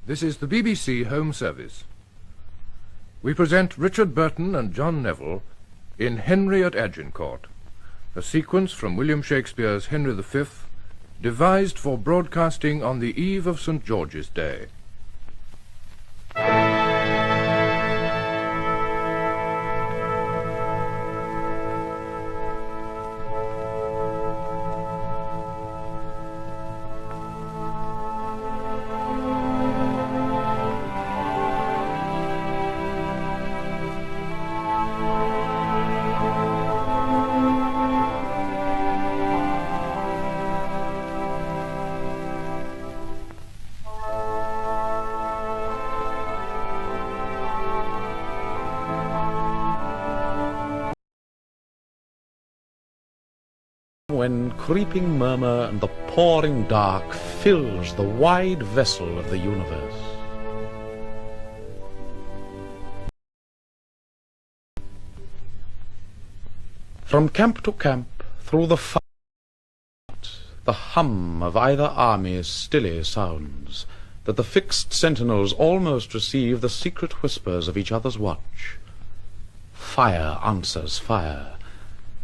This is the BBC Home Service. We present Richard Burton and John Neville in Henry at Agincourt, a sequence from William Shakespeare's Henry V, devised for broadcasting on the eve of St. George's Day. When creeping murmur and the pouring dark fills the wide vessel of the universe. From camp to camp, through the fight, the hum of either army stilly sounds, that the fixed sentinels almost receive the secret whispers of each other's watch. Fire answers fire.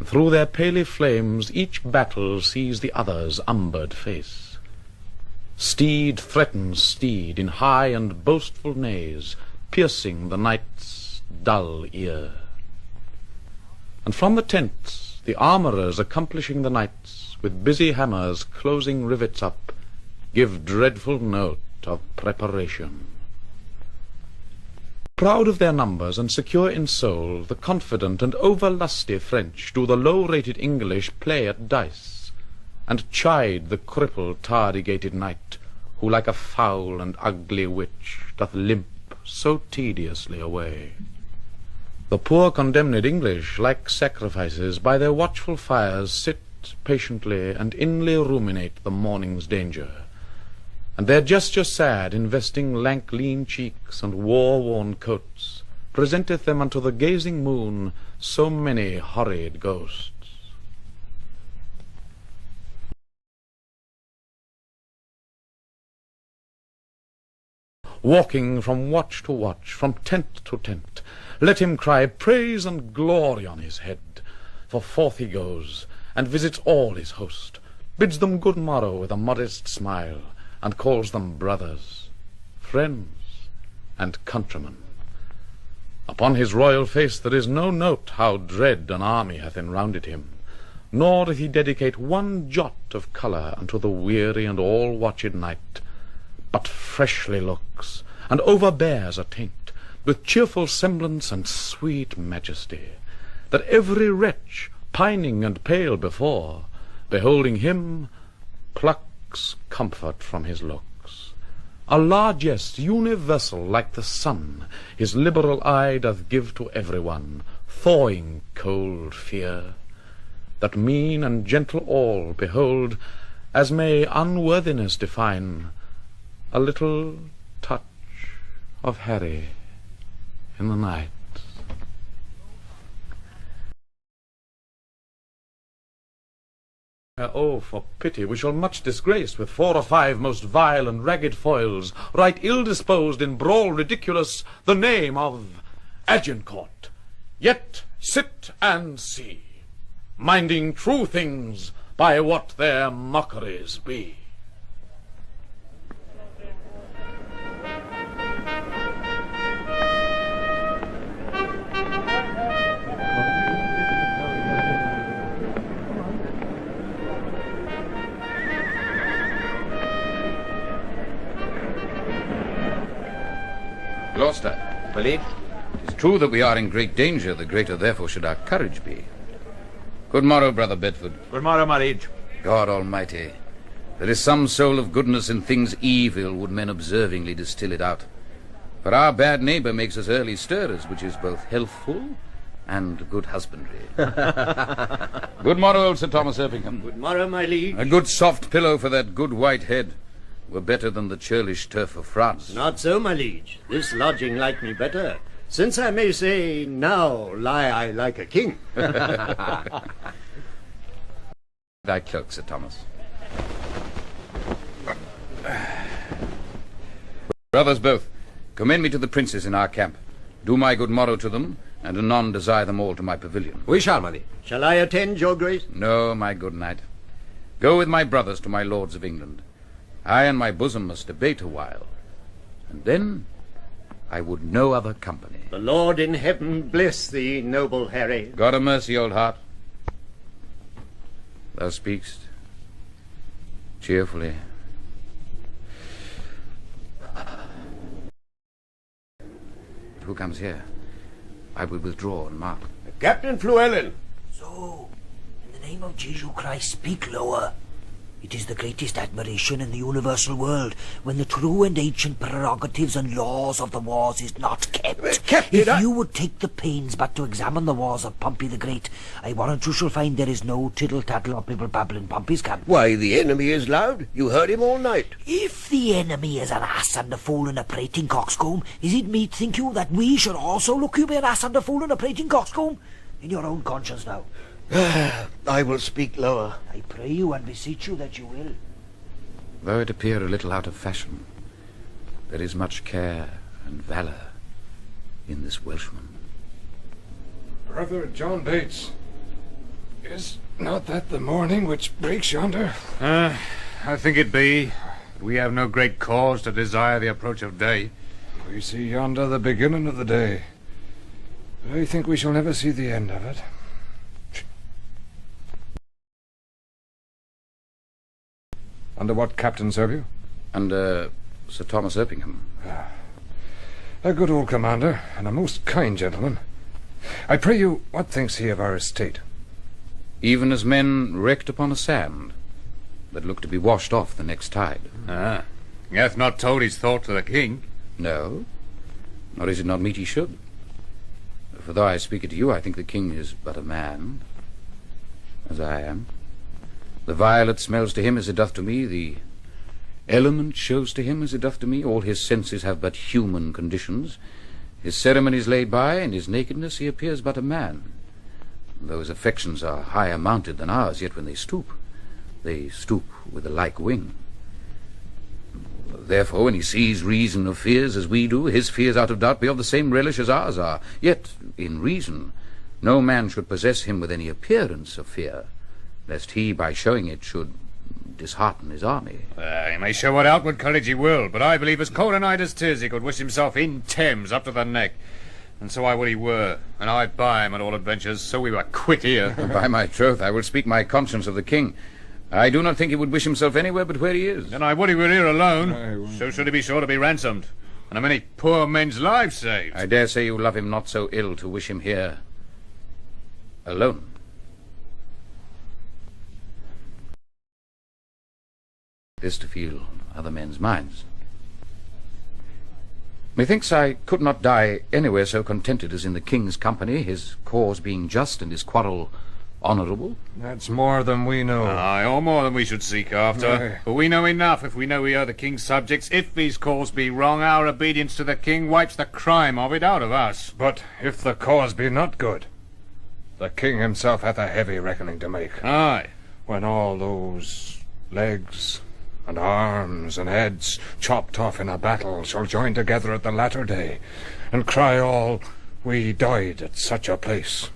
Through their paly flames each battle sees the other's umbered face. Steed threatens steed in high and boastful neighs, piercing the night's dull ear. And from the tents the armourers accomplishing the nights, with busy hammers closing rivets up, give dreadful note of preparation. Proud of their numbers and secure in soul, the confident and over-lusty French do the low-rated English play at dice, and chide the crippled tardy-gated knight, who like a foul and ugly witch doth limp so tediously away. The poor condemned English, like sacrifices, by their watchful fires sit patiently and inly ruminate the morning's danger. And their gesture sad, investing lank lean cheeks and war-worn coats, presenteth them unto the gazing moon so many horrid ghosts. Walking from watch to watch, from tent to tent, let him cry praise and glory on his head, for forth he goes, and visits all his host, bids them good morrow with a modest smile, and calls them brothers, friends, and countrymen. Upon his royal face there is no note how dread an army hath enrounded him, nor doth he dedicate one jot of colour unto the weary and all-watched night, but freshly looks, and overbears a taint, with cheerful semblance and sweet majesty, that every wretch, pining and pale before, beholding him, plucks comfort from his looks. A largesse universal like the sun, his liberal eye doth give to every one, thawing cold fear, that mean and gentle all behold, as may unworthiness define, a little touch of Harry in the night. Oh, for pity, we shall much disgrace with 4 or 5 most vile and ragged foils, right ill-disposed in brawl ridiculous, the name of Agincourt. Yet sit and see, minding true things by what their mockeries be. Gloucester, My liege? 'tis true that we are in great danger, the greater therefore should our courage be. Good morrow, brother Bedford. Good morrow, my liege. God Almighty, there is some soul of goodness in things evil, would men observingly distill it out. For our bad neighbour makes us early stirrers, which is both healthful and good husbandry. Good morrow, old Sir Thomas Erpingham. Good morrow, my liege. A good soft pillow for that good white head were better than the churlish turf of France. Not so, my liege. This lodging like me better, since I may say, now lie I like a king. Thy cloak, Sir Thomas. Brothers both, commend me to the princes in our camp. Do my good morrow to them, and anon desire them all to my pavilion. We shall, my lord. Shall I attend, your grace? No, my good knight. Go with my brothers to my lords of England. I and my bosom must debate a while, and then I would no other company. The Lord in heaven bless thee, noble Harry. God a mercy, old heart. Thou speakst cheerfully. Who comes here? I will withdraw and mark. Captain Fluellen. So, in the name of Jesus Christ, speak lower. It is the greatest admiration in the universal world when the true and ancient prerogatives and laws of the wars is not kept. Captain, if you would take the pains but to examine the wars of Pompey the Great, I warrant you shall find there is no tittle-tattle or bibble-babble in Pompey's camp. Why, the enemy is loud. You heard him all night. If the enemy is an ass and a fool and a prating coxcomb, is it meet, think you, that we should also look you be an ass and a fool and a prating coxcomb? In your own conscience now. I will speak lower. I pray you and beseech you that you will. Though it appear a little out of fashion, there is much care and valour in this Welshman. Brother John Bates, is not that the morning which breaks yonder? I think it be. We have no great cause to desire the approach of day. We see yonder the beginning of the day, but I think we shall never see the end of it. Under what captain serve you? Under Sir Thomas Erpingham. A good old commander, and a most kind gentleman. I pray you, what thinks he of our estate? Even as men wrecked upon a sand that look to be washed off the next tide. He hath not told his thought to the king. No, nor is it not meet he should. For though I speak it to you, I think the king is but a man, as I am. The violet smells to him as it doth to me, the element shows to him as it doth to me. All his senses have but human conditions. His ceremonies laid by, and his nakedness he appears but a man. Though his affections are higher mounted than ours, yet when they stoop with a like wing. Therefore, when he sees reason of fears as we do, his fears out of doubt be of the same relish as ours are. Yet, in reason, no man should possess him with any appearance of fear, lest he, by showing it, should dishearten his army. He may show what outward courage he will, but I believe as cold a night as 'tis he could wish himself in Thames up to the neck. And so I would he were, and I by him at all adventures, so we were quit here. By my troth, I will speak my conscience of the king. I do not think he would wish himself anywhere but where he is. And I would he were here alone, so should he be sure to be ransomed, and a many poor men's lives saved. I dare say you love him not so ill to wish him here alone. This to feel other men's minds. Methinks I could not die anywhere so contented as in the king's company, his cause being just and his quarrel honourable. That's more than we know. Aye, or more than we should seek after. Aye. But we know enough if we know we are the king's subjects. If his cause be wrong, our obedience to the king wipes the crime of it out of us. But if the cause be not good, the king himself hath a heavy reckoning to make. Aye. When all those legs and arms and heads chopped off in a battle shall join together at the latter day, and cry all, "We died at such a place."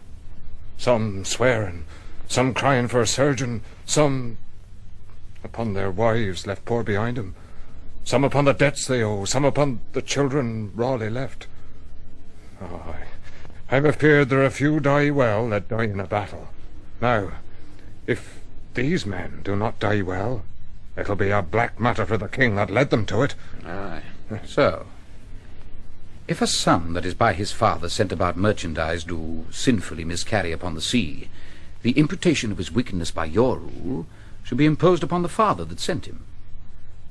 Some swearing, some crying for a surgeon, some upon their wives left poor behind them, some upon the debts they owe, some upon the children rawly left. Oh, I'm afeard there are few die well that die in a battle. Now, if these men do not die well, it'll be a black matter for the king that led them to it. Aye. So, if a son that is by his father sent about merchandise do sinfully miscarry upon the sea, the imputation of his wickedness by your rule should be imposed upon the father that sent him.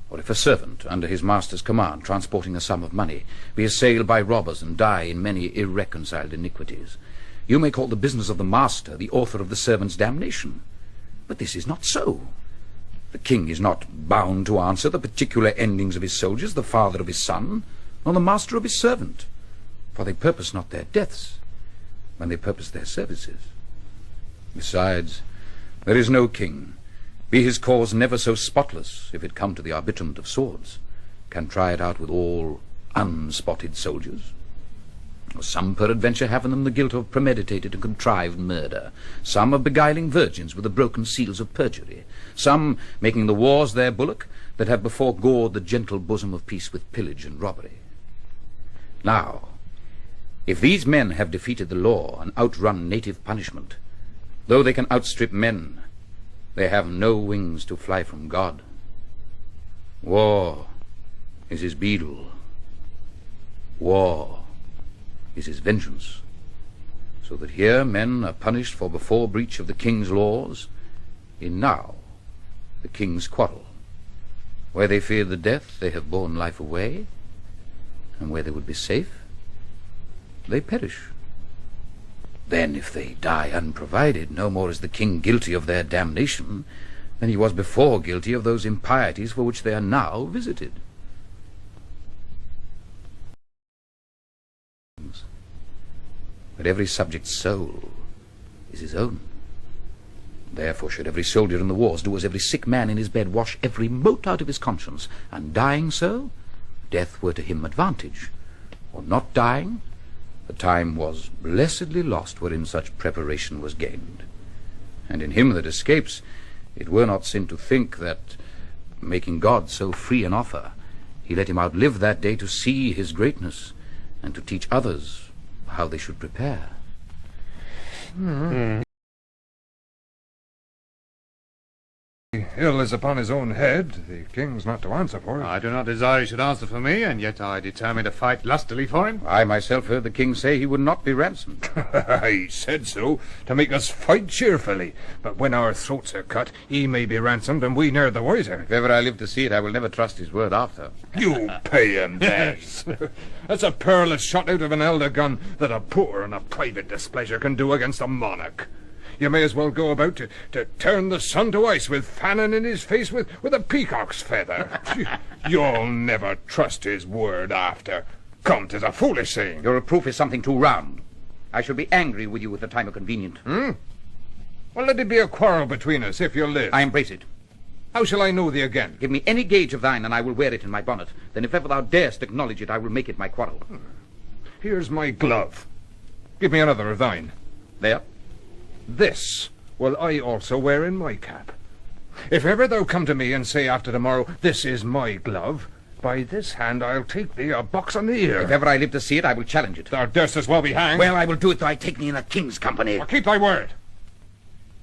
Or if a servant, under his master's command, transporting a sum of money, be assailed by robbers and die in many irreconciled iniquities, you may call the business of the master the author of the servant's damnation. But this is not so. The king is not bound to answer the particular endings of his soldiers, the father of his son, nor the master of his servant, for they purpose not their deaths when they purpose their services. Besides, there is no king, be his cause never so spotless, if it come to the arbitrament of swords, can try it out with all unspotted soldiers. Some peradventure have in them the guilt of premeditated and contrived murder, some of beguiling virgins with the broken seals of perjury, some making the wars their bulwark that have before gored the gentle bosom of peace with pillage and robbery. Now, if these men have defeated the law and outrun native punishment, though they can outstrip men, they have no wings to fly from God. War is his beadle. War is his vengeance. So that here men are punished for before breach of the king's laws, in now the king's quarrel. Where they feared the death, they have borne life away, and where they would be safe, they perish. Then if they die unprovided, no more is the king guilty of their damnation than he was before guilty of those impieties for which they are now visited. But every subject's soul is his own. Therefore should every soldier in the wars do as every sick man in his bed, wash every mote out of his conscience, and dying so, death were to him advantage, or not dying, the time was blessedly lost wherein such preparation was gained. And in him that escapes, it were not sin to think that, making God so free an offer, he let him outlive that day to see his greatness, and to teach others how they should prepare. Ill is upon his own head. The king's not to answer for it. I do not desire he should answer for me, and yet I determine to fight lustily for him. I myself heard the king say he would not be ransomed. He said so, to make us fight cheerfully. But when our throats are cut, he may be ransomed, and we ne'er the wiser. If ever I live to see it, I will never trust his word after. You pay him, Bess. That's a pearless shot out of an elder gun that a poor and a private displeasure can do against a monarch. You may as well go about to turn the sun to ice with fanning in his face with a peacock's feather. You'll never trust his word after. Come, 'tis a foolish saying. Your reproof is something too round. I shall be angry with you at the time of convenient. Well, let it be a quarrel between us, if you live. I embrace it. How shall I know thee again? Give me any gauge of thine, and I will wear it in my bonnet. Then if ever thou darest acknowledge it, I will make it my quarrel. Here's my glove. Give me another of thine. There. This will I also wear in my cap. If ever thou come to me and say after tomorrow, this is my glove, by this hand I'll take thee a box on the ear. If ever I live to see it, I will challenge it. Thou durst as well be hanged. Well, I will do it though I take me in the king's company. Well, keep thy word.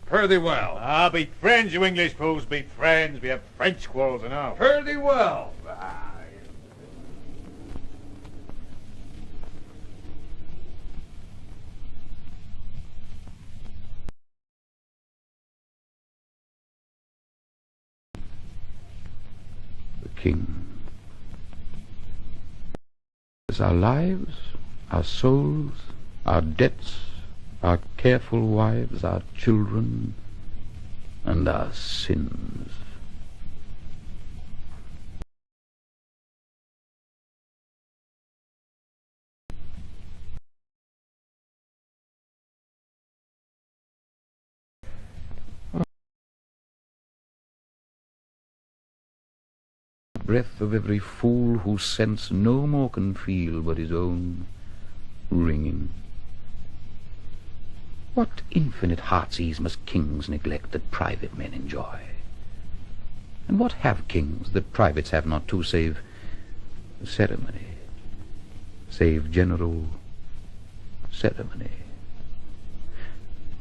Fare thee well. Ah, be friends, you English fools, be friends. We have French quarrels enough. Fare thee well. King. As our lives, our souls, our debts, our careful wives, our children, and our sins. Breath of every fool whose sense no more can feel but his own ringing. What infinite heart's ease must kings neglect that private men enjoy? And what have kings that privates have not too, save ceremony, save general ceremony?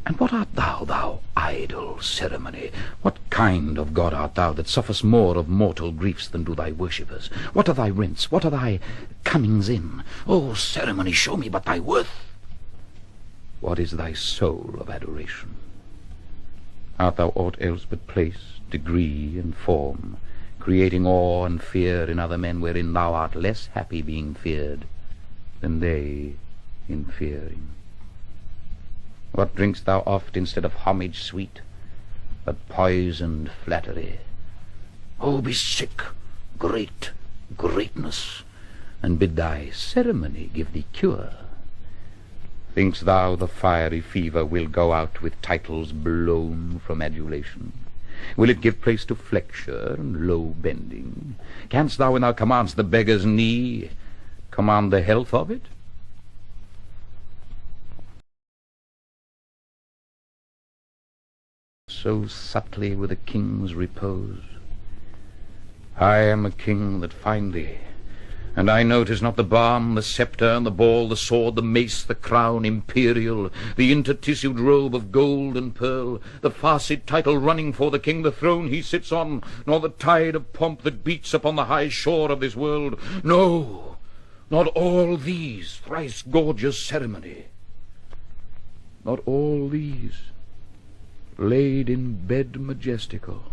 And what art thou, thou idle ceremony? What kind of God art thou that sufferest more of mortal griefs than do thy worshippers? What are thy rents? What are thy comings in? O ceremony, show me but thy worth. What is thy soul of adoration? Art thou aught else but place, degree, and form, creating awe and fear in other men, wherein thou art less happy being feared than they in fearing? What drink'st thou oft instead of homage sweet, but poisoned flattery? Oh, be sick, great greatness, and bid thy ceremony give thee cure. Think'st thou the fiery fever will go out with titles blown from adulation? Will it give place to flexure and low bending? Canst thou, when thou commandst the beggar's knee, command the health of it? So subtly with a king's repose. I am a king that find thee, and I know 'tis not the balm, the sceptre, and the ball, the sword, the mace, the crown imperial, the intertissued robe of gold and pearl, the farcied title running for the king, the throne he sits on, nor the tide of pomp that beats upon the high shore of this world. No, not all these thrice gorgeous ceremony, not all these, laid in bed majestical,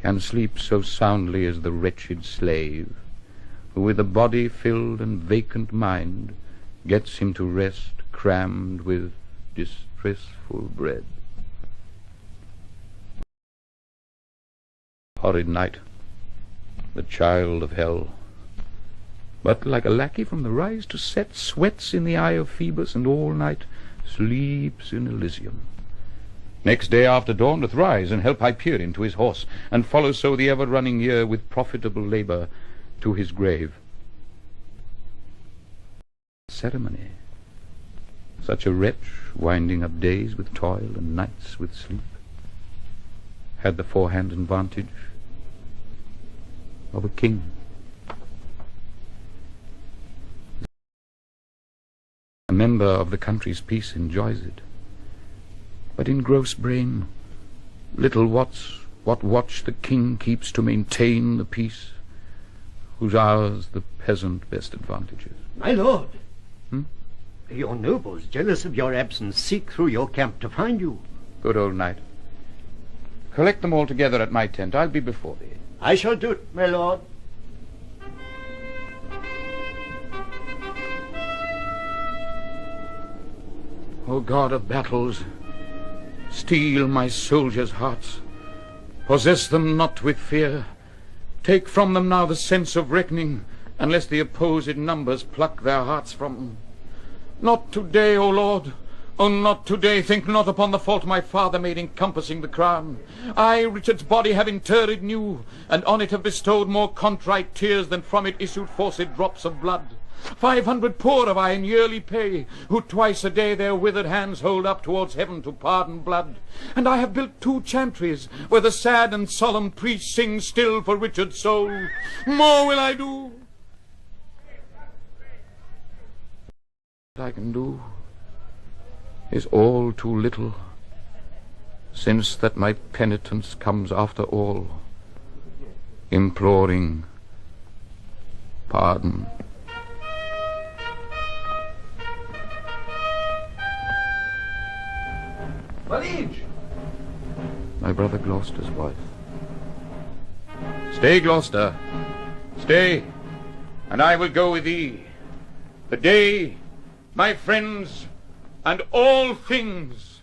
can sleep so soundly as the wretched slave, who with a body filled and vacant mind gets him to rest crammed with distressful bread. Horrid night, the child of hell, but like a lackey from the rise to set, sweats in the eye of Phoebus, and all night sleeps in Elysium. Next day after dawn doth rise, and help Hyperion to his horse, and follow so the ever-running year with profitable labour to his grave. Ceremony, such a wretch, winding up days with toil and nights with sleep, had the forehand advantage of a king. A member of the country's peace enjoys it, but in gross brain little wots what watch the king keeps to maintain the peace, whose hours the peasant best advantages. My lord, your nobles, jealous of your absence, seek through your camp to find you. Good old knight. Collect them all together at my tent. I'll be before thee. I shall do it, my lord. O God of battles, steel my soldiers' hearts, possess them not with fear, take from them now the sense of reckoning, unless the opposed numbers pluck their hearts from them. Not today, O Lord, oh, not today. Think not upon the fault my father made in compassing the crown. I, Richard's body, have interred new, and on it have bestowed more contrite tears than from it issued forced drops of blood. 500 poor have I in yearly pay, who twice a day their withered hands hold up towards heaven to pardon blood. And I have built 2 chantries, where the sad and solemn priest sings still for Richard's soul. More will I do. What I can do is all too little, since that my penitence comes after all, imploring pardon. My liege! My brother Gloucester's wife. Stay, Gloucester, stay, and I will go with thee. The day, my friends, and all things,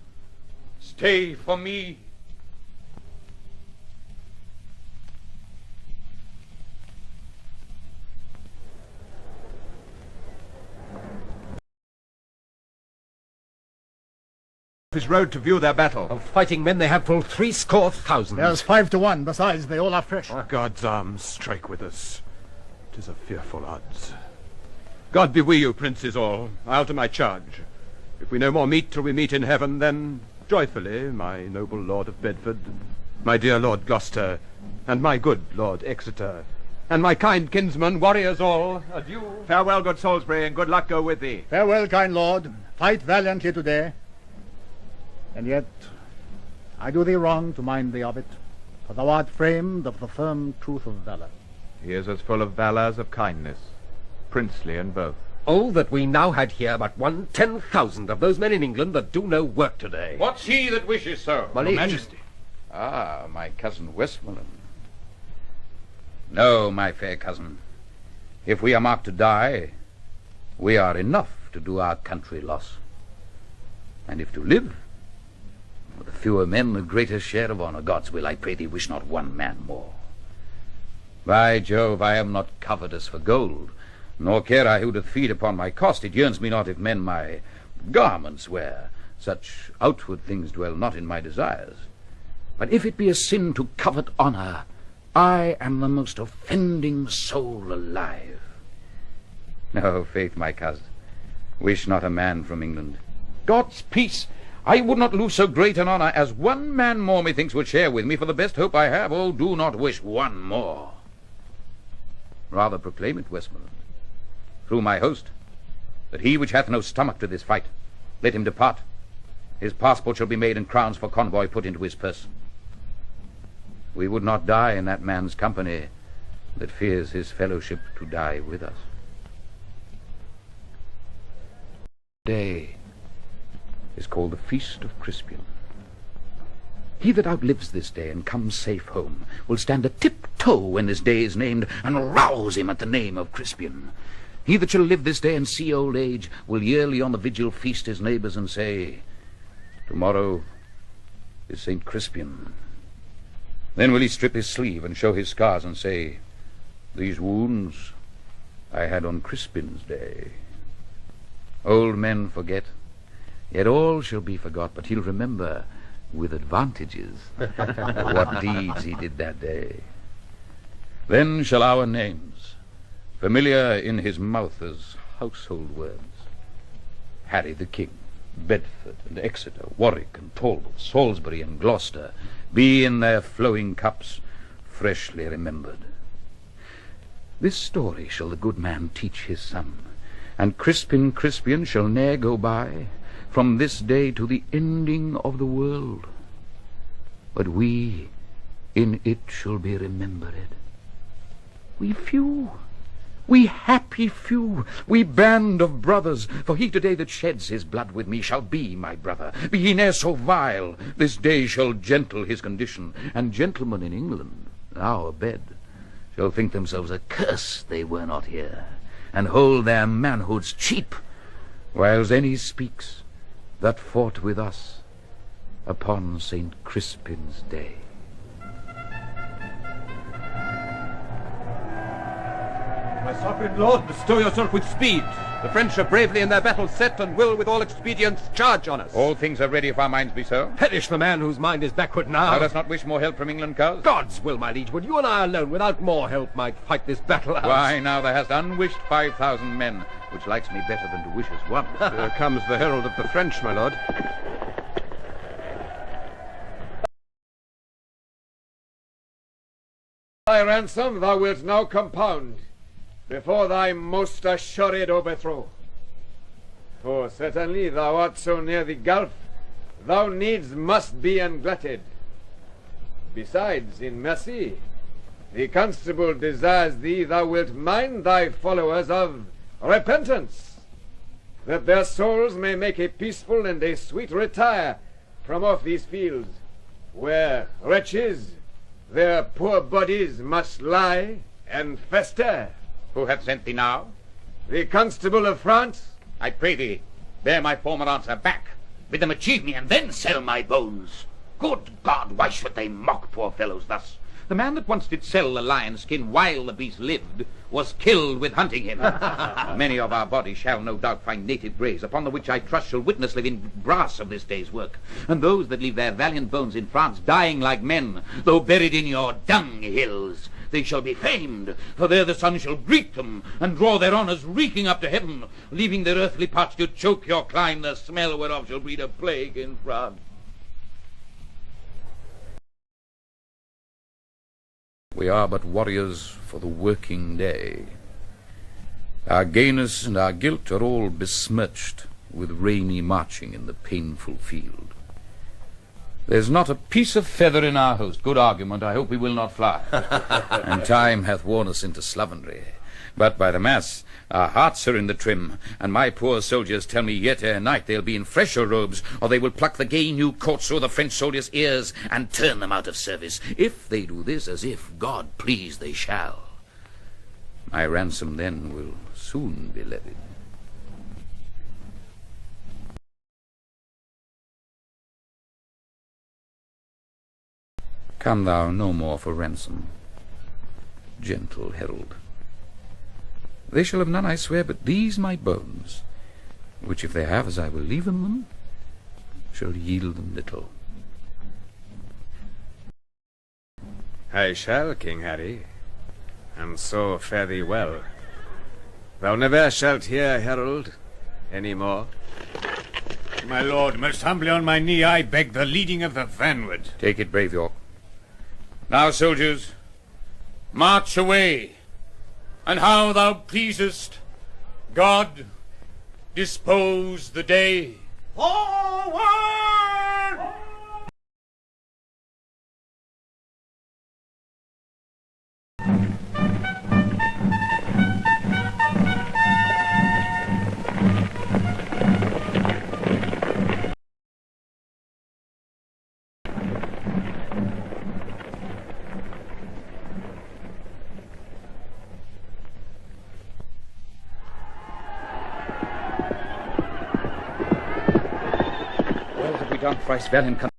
stay for me. His road to view their battle. Of fighting men they have full 70,000. There's 5 to 1. Besides, they all are fresh. God's arms strike with us. 'Tis a fearful odds. God be with you, princes all. I'll to my charge. If we no more meet till we meet in heaven, then joyfully, my noble Lord of Bedford, my dear Lord Gloucester, and my good Lord Exeter, and my kind kinsmen, warriors all, adieu. Farewell, good Salisbury, and good luck go with thee. Farewell, kind lord. Fight valiantly today. And yet, I do thee wrong to mind thee of it, for thou art framed of the firm truth of valour. He is as full of valour as of kindness, princely in both. Oh, that we now had here but 10,000 of those men in England that do no work today. What's he that wishes so? My Your liege. Majesty. Ah, my cousin Westmoreland. No, my fair cousin. If we are marked to die, we are enough to do our country loss. And if to live, with the fewer men, the greater share of honour. God's will, I pray thee, wish not one man more. By Jove, I am not covetous for gold, nor care I who doth feed upon my cost. It yearns me not if men my garments wear. Such outward things dwell not in my desires. But if it be a sin to covet honour, I am the most offending soul alive. No, faith, my cousin, wish not a man from England. God's peace! I would not lose so great an honour as one man more, methinks, would share with me for the best hope I have. Oh, do not wish one more. Rather proclaim it, Westmoreland, through my host, that he which hath no stomach to this fight, let him depart. His passport shall be made, and crowns for convoy put into his person. We would not die in that man's company that fears his fellowship to die with us. Day is called the Feast of Crispian. He that outlives this day and comes safe home will stand a tiptoe when this day is named, and rouse him at the name of Crispian. He that shall live this day and see old age will yearly on the vigil feast his neighbours and say, tomorrow is St. Crispian. Then will he strip his sleeve and show his scars and say, these wounds I had on Crispin's day. Old men forget, yet all shall be forgot, but he'll remember with advantages what deeds he did that day. Then shall our names, familiar in his mouth as household words, Harry the King, Bedford and Exeter, Warwick and Talbot, Salisbury and Gloucester, be in their flowing cups freshly remembered. This story shall the good man teach his son, and Crispian shall ne'er go by from this day to the ending of the world. But we in it shall be remembered. We few, we happy few, we band of brothers, for he today that sheds his blood with me shall be my brother. Be he ne'er so vile, this day shall gentle his condition, and gentlemen in England, now abed, shall think themselves accursed they were not here, and hold their manhoods cheap, whiles any speaks that fought with us upon St. Crispin's day. My sovereign lord, bestow yourself with speed. The French are bravely in their battle set, and will with all expedients charge on us. All things are ready if our minds be so. Perish the man whose mind is backward now. Thou dost not wish more help from England, coz? God's will, my liege, but you and I alone, without more help, might fight this battle out. Why, now thou hast unwished 5,000 men, which likes me better than to wish as one. Here comes the herald of the French, my lord. Thy ransom thou wilt now compound before thy most assured overthrow. For certainly thou art so near the gulf, thou needs must be unglutted. Besides, in mercy, the constable desires thee thou wilt mind thy followers of repentance, that their souls may make a peaceful and a sweet retire from off these fields, where wretches, their poor bodies must lie and fester. Who hath sent thee now? The Constable of France. I pray thee, bear my former answer back. Bid them achieve me, and then sell my bones. Good God, why should they mock poor fellows thus? The man that once did sell the lion's skin while the beast lived was killed with hunting him. Many of our bodies shall no doubt find native graves, upon the which I trust shall witness living brass of this day's work. And those that leave their valiant bones in France dying like men, though buried in your dung hills, they shall be famed, for there the sun shall greet them, and draw their honours reeking up to heaven, leaving their earthly parts to choke your clime, the smell whereof shall breed a plague in France. We are but warriors for the working day. Our gayness and our guilt are all besmirched with rainy marching in the painful field. There's not a piece of feather in our host. Good argument, I hope we will not fly. And time hath worn us into slovenry. But by the mass, our hearts are in the trim, and my poor soldiers tell me yet ere night they'll be in fresher robes, or they will pluck the gay new coats through the French soldiers' ears and turn them out of service. If they do this, as if God please they shall, my ransom then will soon be levied. Come thou no more for ransom, gentle herald. They shall have none, I swear, but these my bones, which if they have as I will leave them, shall yield them little. I shall, King Harry, and so fare thee well. Thou never shalt hear herald any more. My lord, most humbly on my knee, I beg the leading of the vanward. Take it, brave York. Now, soldiers, march away, And how thou pleasest, God, dispose the day. Forward! Done thrice valiant country,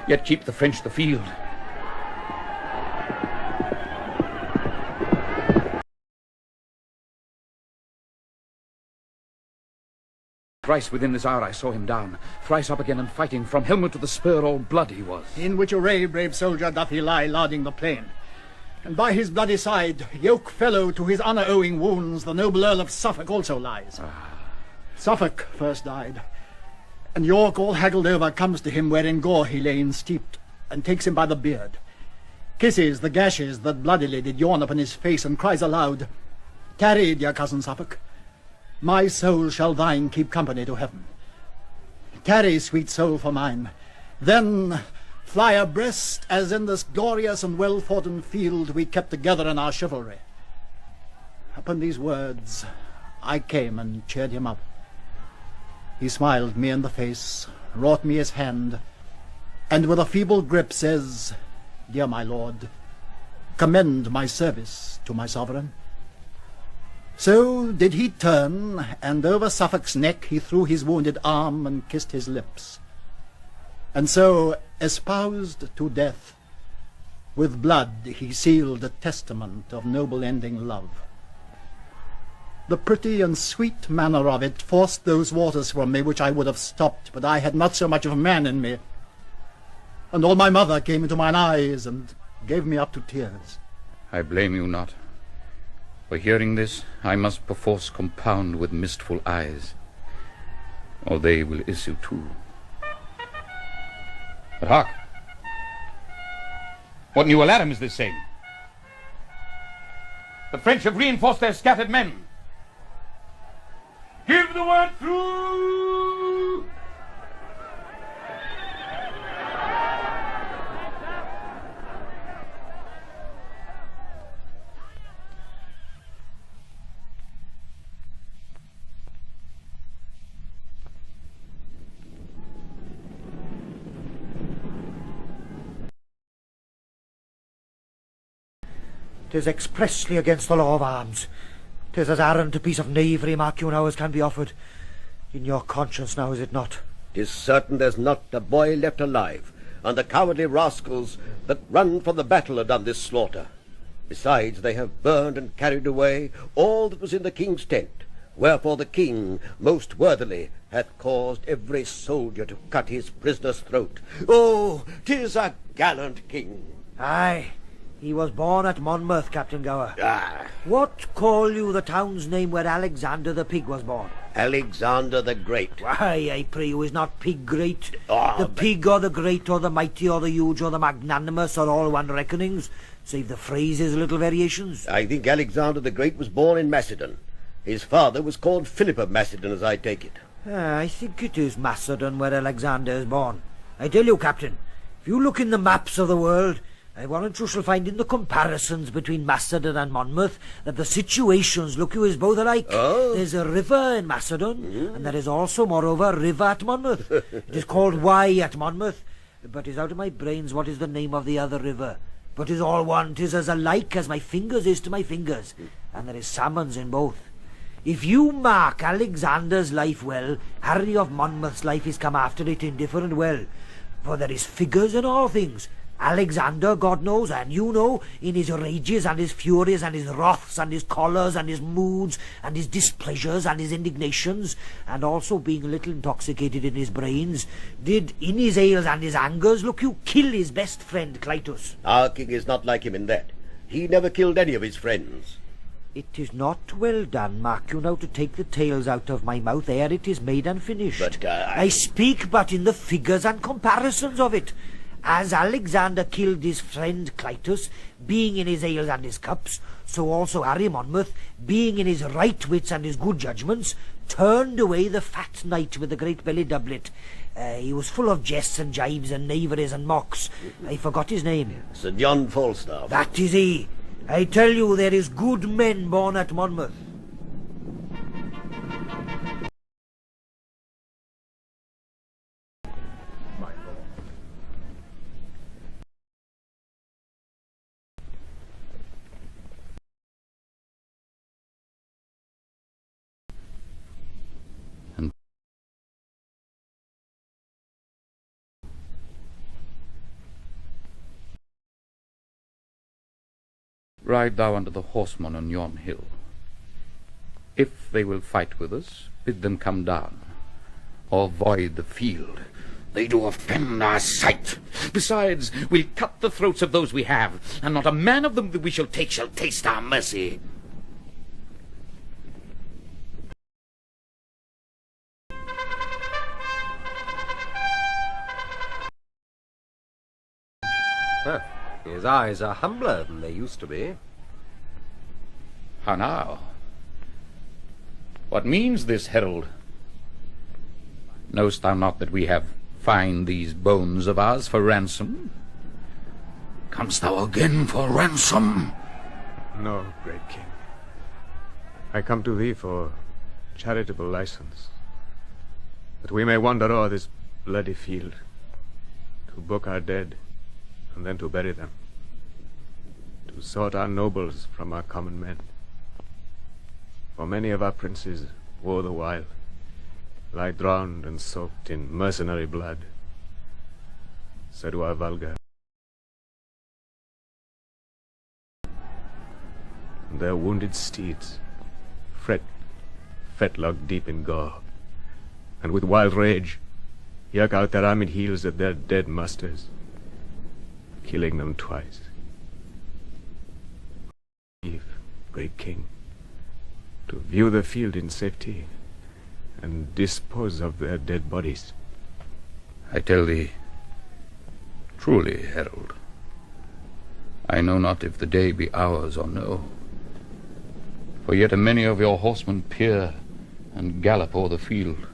yet keep the French the field. Thrice within this hour I saw him down, thrice up again and fighting, from helmet to the spur all blood he was. In which array, brave soldier, doth he lie larding the plain? And by his bloody side, yoke fellow to his honour-owing wounds, the noble Earl of Suffolk also lies. Suffolk first died, and York, all haggled over, comes to him where in gore he lay ensteeped, and takes him by the beard, kisses the gashes that bloodily did yawn upon his face, and cries aloud, "Tarry, dear cousin Suffolk, my soul shall thine keep company to heaven. Tarry, sweet soul, for mine, then fly abreast, as in this glorious and well-foughten field we kept together in our chivalry." Upon these words I came and cheered him up. He smiled me in the face, wrought me his hand, and with a feeble grip says, "Dear my lord, commend my service to my sovereign." So did he turn, and over Suffolk's neck he threw his wounded arm and kissed his lips. And so, espoused to death, with blood he sealed a testament of noble ending love. The pretty and sweet manner of it forced those waters from me which I would have stopped, but I had not so much of man in me. And all my mother came into mine eyes, and gave me up to tears. I blame you not. For hearing this, I must perforce compound with mistful eyes, or they will issue too. But hark! What new alarm is this saying? The French have reinforced their scattered men. Give the word through! "'Tis expressly against the law of arms. 'Tis as arrant a piece of knavery, mark you now, as can be offered. In your conscience now, is it not? 'Tis certain there's not a boy left alive, and the cowardly rascals that run from the battle have done this slaughter. Besides, they have burned and carried away all that was in the king's tent, wherefore the king most worthily hath caused every soldier to cut his prisoner's throat. Oh, 'tis a gallant king." Aye, he was born at Monmouth, Captain Gower. Ah, What call you the town's name where Alexander the Pig was born? Alexander the Great. Why, I pray you, is not Pig great? Ah, The but- pig or the great or the mighty or the huge or the magnanimous are all one reckonings, save the phrases little variations. I think Alexander the Great was born in Macedon. His father was called Philip of Macedon, as I take it. I think it is Macedon where Alexander is born. I tell you, Captain, if you look in the maps of the world, I warrant you shall find in the comparisons between Macedon and Monmouth that the situations, look you, is both alike. Oh. There's a river in Macedon, and there is also, moreover, a river at Monmouth. It is called Wye at Monmouth, but is out of my brains what is the name of the other river. But 'tis all one, 'tis as alike as my fingers is to my fingers, and there is salmons in both. If you mark Alexander's life well, Harry of Monmouth's life is come after it indifferent well, for there is figures in all things, Alexander, God knows, and you know, in his rages and his furies and his wraths and his chollers and his moods and his displeasures and his indignations, and also being a little intoxicated in his brains, did in his ales and his angers, look you, kill his best friend Clytus. Our king is not like him in that. He never killed any of his friends. It is not well done, mark you now, to take the tales out of my mouth ere it is made and finished. But, I speak but in the figures and comparisons of it. As Alexander killed his friend Clytus, being in his ales and his cups, so also Harry Monmouth, being in his right wits and his good judgments, turned away the fat knight with the great belly doublet. He was full of jests and jibes and knaveries and mocks. I forgot his name. Sir John Falstaff. That is he. I tell you, there is good men born at Monmouth. Ride thou unto the horsemen on yon hill. If they will fight with us, bid them come down, or void the field. They do offend our sight. Besides, we'll cut the throats of those we have, and not a man of them that we shall take shall taste our mercy. His eyes are humbler than they used to be. How now? What means this, herald? Knowst thou not that we have fined these bones of ours for ransom? Comest thou again for ransom? No, great king. I come to thee for charitable license, that we may wander o'er this bloody field, to book our dead, and then to bury them, to sort our nobles from our common men. For many of our princes, woe the while, lie drowned and soaked in mercenary blood. So do our vulgar. And their wounded steeds fetlock deep in gore, and with wild rage yerk out their armed heels at their dead masters, killing them twice. Leave, great king, to view the field in safety and dispose of their dead bodies. I tell thee, truly, herald, I know not if the day be ours or no. For yet a many of your horsemen peer and gallop o'er the field.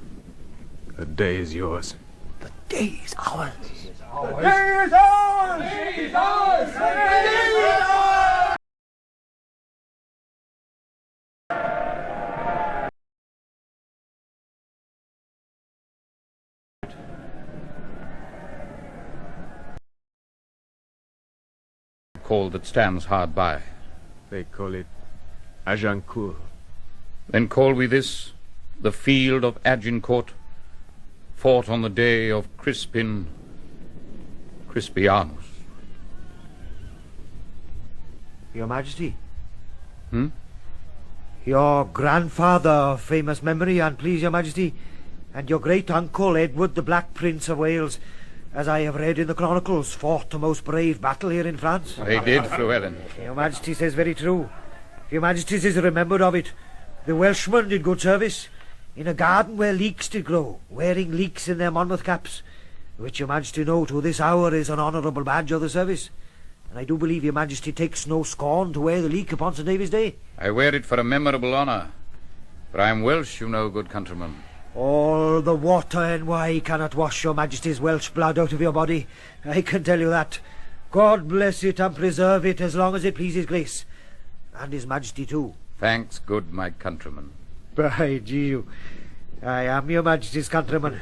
The day is yours. The day is ours. The day is ours! The day is ours! The day is ours! Call that stands hard by. They call it Agincourt. Then call we this the field of Agincourt, fought on the day of Crispin Crispianus. Your Majesty. Hmm? Your grandfather of famous memory, and please your Majesty, and your great-uncle Edward the Black Prince of Wales, as I have read in the chronicles, fought a most brave battle here in France. They did, Llewellyn. Your Majesty says very true. Your Majesty is remembered of it. The Welshmen did good service, in a garden where leeks did grow, wearing leeks in their Monmouth caps, which your Majesty know to this hour is an honourable badge of the service. And I do believe your Majesty takes no scorn to wear the leek upon St. David's Day. I wear it for a memorable honour, for I am Welsh, you know, good countryman. All the water and why cannot wash your Majesty's Welsh blood out of your body. I can tell you that. God bless it and preserve it as long as it pleases Grace. And His Majesty too. Thanks, good my countryman. By Jesu, I am your Majesty's countryman.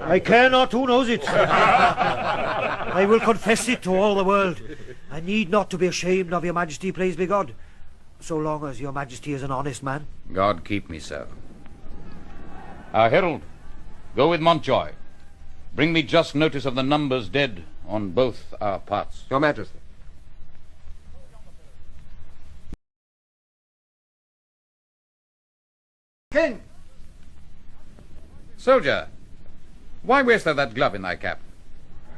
I care not who knows it. I will confess it to all the world. I need not to be ashamed of your Majesty, praise be God, so long as your Majesty is an honest man. God keep me so. Herald, go with Montjoy. Bring me just notice of the numbers dead on both our parts. Your Majesty. King! Soldier, why wearest thou that glove in thy cap?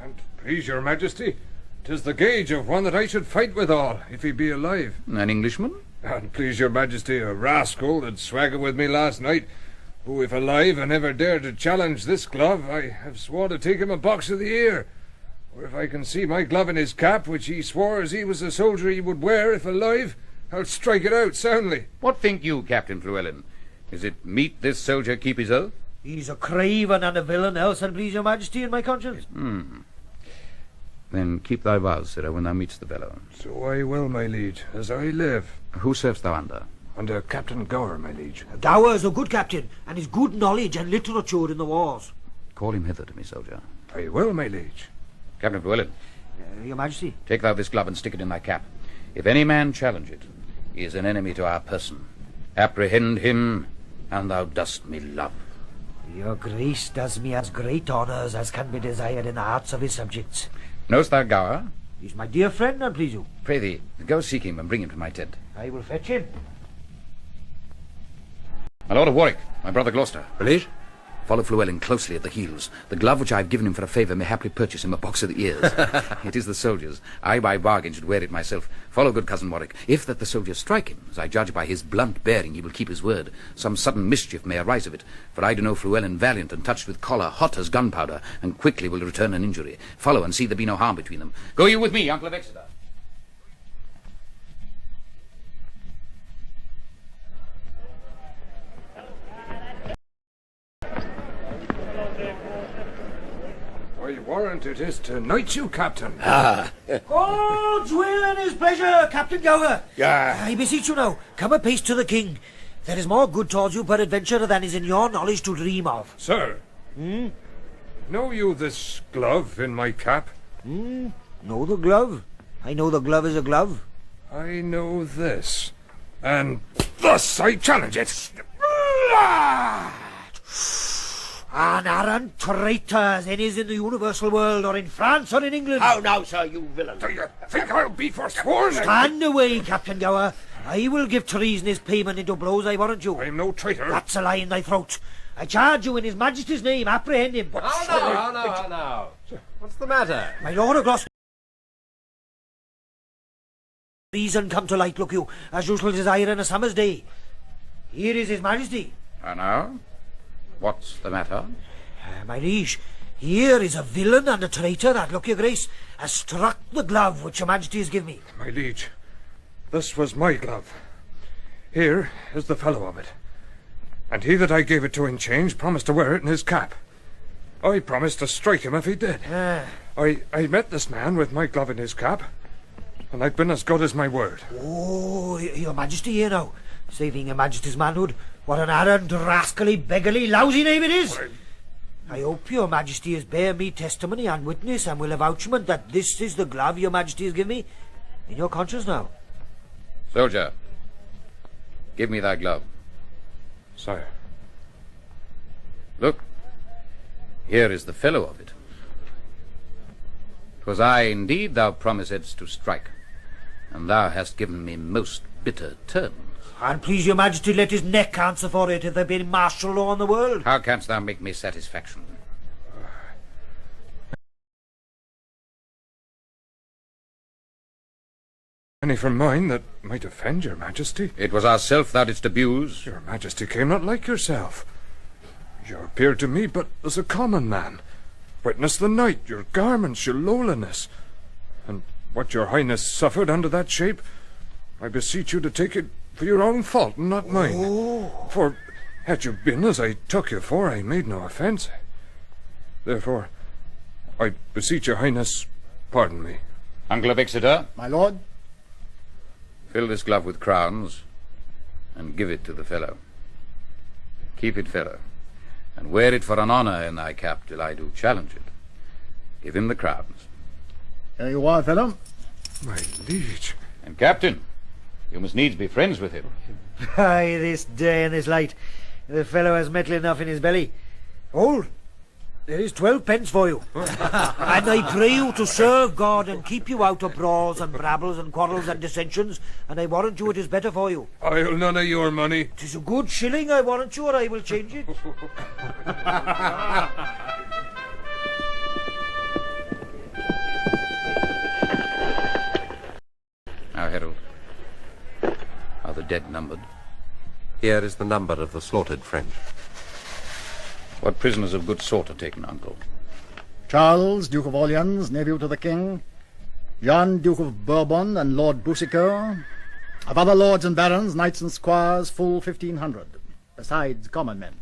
And please your majesty, 'tis the gage of one that I should fight withal, if he be alive. An Englishman? And please your majesty, a rascal that swaggered with me last night, who, if alive and ever dared to challenge this glove, I have sworn to take him a box of the ear. Or if I can see my glove in his cap, which he swore as he was a soldier he would wear if alive, I'll strike it out soundly. What think you, Captain Llewellyn? Is it meet this soldier keep his oath? He's a craven and a villain, else and please your majesty in my conscience. Then keep thy vows, sirrah, when thou meetst the fellow. So I will, my liege, as I live. Who servest thou under? Under Captain Gower, my liege. Gower is a good captain, and his good knowledge and literature in the wars. Call him hither to me, soldier. I will, my liege. Captain Llewellyn, Your majesty. take thou this glove and stick it in thy cap. If any man challenge it, he is an enemy to our person. Apprehend him, and thou dost me love. Your grace does me as great honours as can be desired in the hearts of his subjects. Knowest thou Gower? He's my dear friend, and please you. Pray thee, go seek him and bring him to my tent. I will fetch him. My Lord of Warwick, my brother Gloucester. Liege? Follow Llewellyn closely at the heels. The glove which I have given him for a favour may haply purchase him a box of the ears. It is the soldier's. I by bargain should wear it myself. Follow, good cousin Warwick. If that the soldier strike him, as I judge by his blunt bearing he will keep his word, some sudden mischief may arise of it. For I do know Llewellyn valiant and touched with choler, hot as gunpowder, and quickly will return an injury. Follow and see there be no harm between them. Go you with me, Uncle of Exeter. I warrant it is to knight you, Captain. God's will and his pleasure, Captain Gower. Yeah. I beseech you now, come apace to the king. There is more good towards you peradventure than is in your knowledge to dream of. Sir. Know you this glove in my cap? Know the glove? I know the glove is a glove. I know this. And thus I challenge it. An arrant traitor as any is in the universal world, or in France or in England. How now, sir, you villain? Do you think I'll be forsworn? Stand away, Captain Gower. I will give treason his payment into blows, I warrant you. I'm no traitor. That's a lie in thy throat. I charge you in his majesty's name, apprehend him. How now? What's the matter? My lord of Gloucester. Reason come to light, look you, as usual desire in a summer's day. Here is his majesty. And now? What's the matter? My liege, here is a villain and a traitor that, look your grace, has struck the glove which your majesty has given me. My liege, this was my glove. Here is the fellow of it. And he that I gave it to in change promised to wear it in his cap. I promised to strike him if he did. I met this man with my glove in his cap, and I've been as good as my word. Oh, your majesty here now, saving your majesty's manhood. What an arrant, rascally, beggarly, lousy name it is! I hope your majesty has bear me testimony and witness and will avouchment that this is the glove your majesty has given me. In your conscience now. Soldier, give me thy glove. Sire. Look, here is the fellow of it. 'Twas I indeed thou promisedst to strike, and thou hast given me most bitter terms. And please your majesty let his neck answer for it if there be martial law in the world. How canst thou make me satisfaction? Any from mine that might offend your majesty? It was ourself thou didst abuse. Your majesty came not like yourself. You appeared to me but as a common man. Witness the night, your garments, your lowliness. And what your highness suffered under that shape, I beseech you to take it for your own fault and not mine. For had you been as I took you for, I made no offence. Therefore, I beseech your highness, pardon me. Uncle of Exeter, My lord? fill this glove with crowns and give it to the fellow. Keep it, fellow, and wear it for an honour in thy cap till I do challenge it. Give him the crowns. Here you are, fellow. My liege. And, Captain, you must needs be friends with him. Aye, this day and this light, the fellow has metal enough in his belly. Hold! There is 12 pence for you. And I pray you to serve God and keep you out of brawls and brabbles and quarrels and dissensions, and I warrant you it is better for you. I'll none of your money. 'Tis a good shilling, I warrant you, or I will change it. Now, Harold, are the dead numbered? Here is the number of the slaughtered French. What prisoners of good sort are taken, Uncle? Charles, Duke of Orleans, nephew to the king. John, Duke of Bourbon, and Lord Boucicaut. Of other lords and barons, knights and squires, full 1,500, besides common men.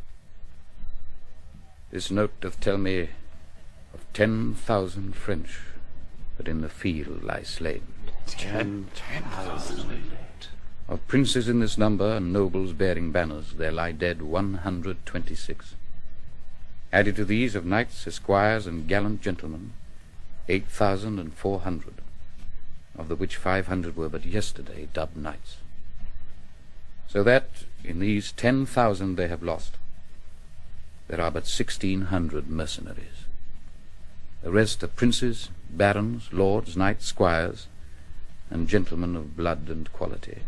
This note doth tell me of 10,000 French that in the field lie slain. 10,000. Of princes in this number and nobles bearing banners, there lie dead 126. Added to these of knights, esquires, and gallant gentlemen, 8,400, of the which 500 were but yesterday dubbed knights. So that in these 10,000 they have lost, there are but 1,600 mercenaries. The rest are princes, barons, lords, knights, squires, and gentlemen of blood and quality.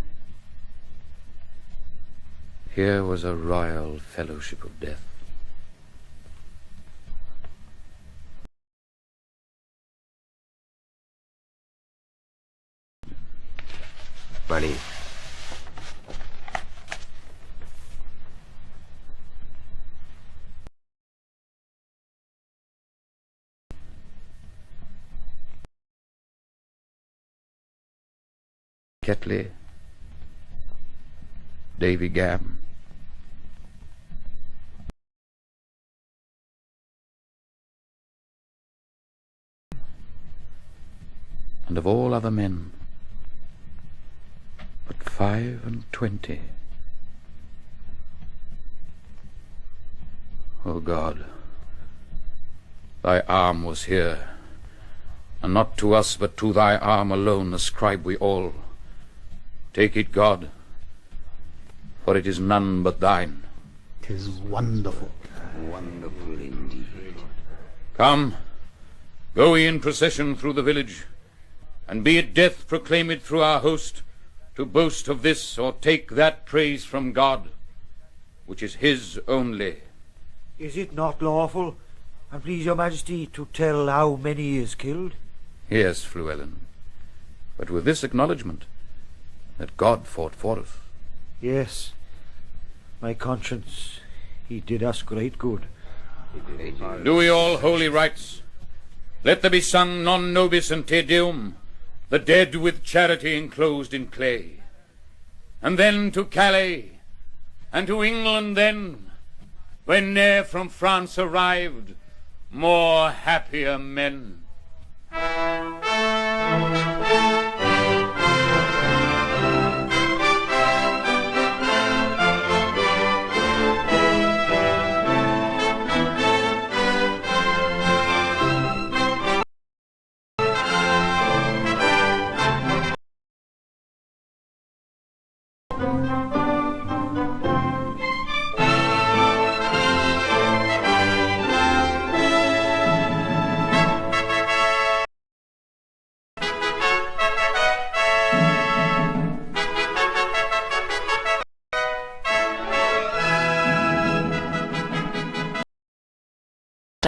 Here was a royal fellowship of death. Money. Ketley, Davy Gam, and of all other men, but 25. O God, thy arm was here, and not to us but to thy arm alone ascribe we all. Take it, God, for it is none but thine. 'Tis wonderful. Wonderful indeed. Come, go ye in procession through the village, and be it death proclaim it through our host, to boast of this or take that praise from God, which is his only. Is it not lawful, and please your majesty, to tell how many is killed? Yes, Fluellen, but with this acknowledgment, that God fought for us. Yes, my conscience, he did us great good. Do we all holy rites. Let there be sung non nobis and Te Deum, the dead with charity enclosed in clay. And then to Calais, and to England then, when ne'er from France arrived more happier men.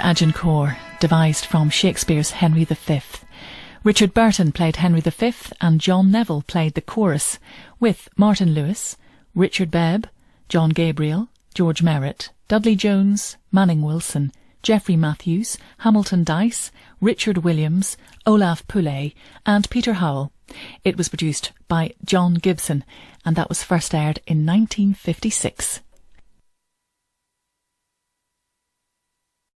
Agincourt, devised from Shakespeare's Henry V. Richard Burton played Henry V and John Neville played the chorus, with Martin Lewis, Richard Bebb, John Gabriel, George Merritt, Dudley Jones, Manning Wilson, Geoffrey Matthews, Hamilton Dice, Richard Williams, Olaf Poulet and Peter Howell. It was produced by John Gibson and that was first aired in 1956.